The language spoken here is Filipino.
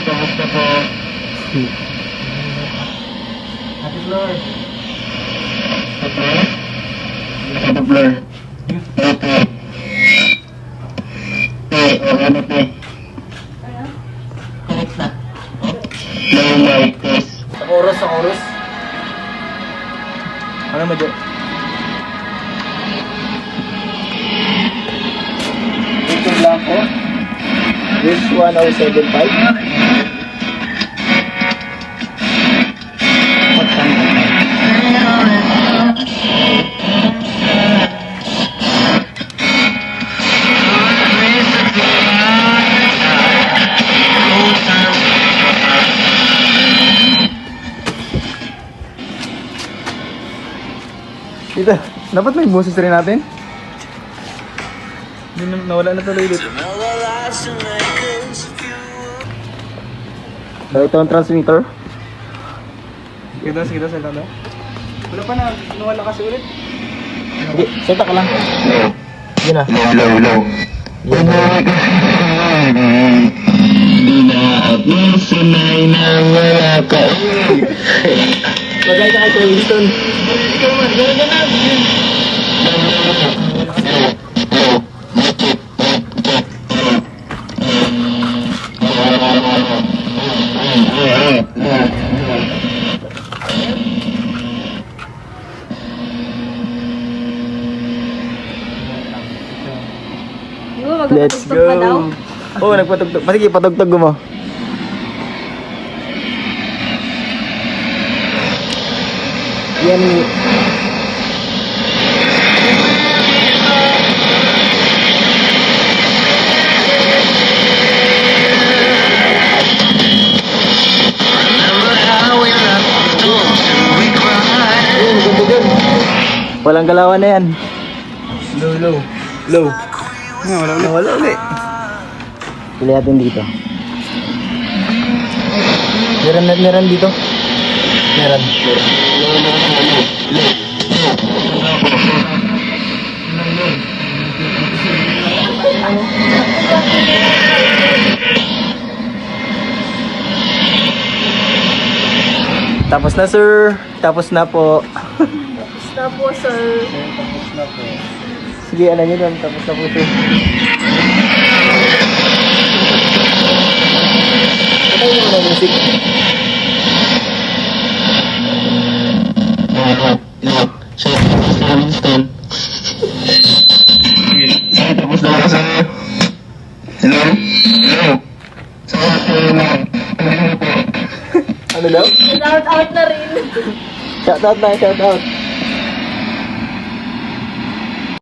Kamusta po? Happy floor. Happy floor? Okay. Ano po? Correct na. Low light test. Sa chorus. Ano mo dyan? Ito lang po. This 1075. Dito, dapat may boses rin natin. Nawala na tuloy dito. So, ito ang transmitter. Kita sa tanda. Wala pa na, nawala kasi ulit. Hindi, seta ka lang. Yun na. Low. Yun na. Di na ako sanay na wala ka. Magay ka kay Kuya Winston. Ikaw man, gano'n na. Let's go. Oo, nagpatugtog. Sige, patugtog mo. Yan. Walang galawan na yan. Low. Wala ulit. Pili natin dito. Meron dito. Meron. Tapos na, sir. Tapos na po. Tapos na po, sir. Tapos na po. Sige, alam nyo doon. Tapos na po, sir. Ito yung mga music. So, tapos na Winston. Tapos na ako sa... Hello? So, Ano daw? Shout out na rin. Shout out.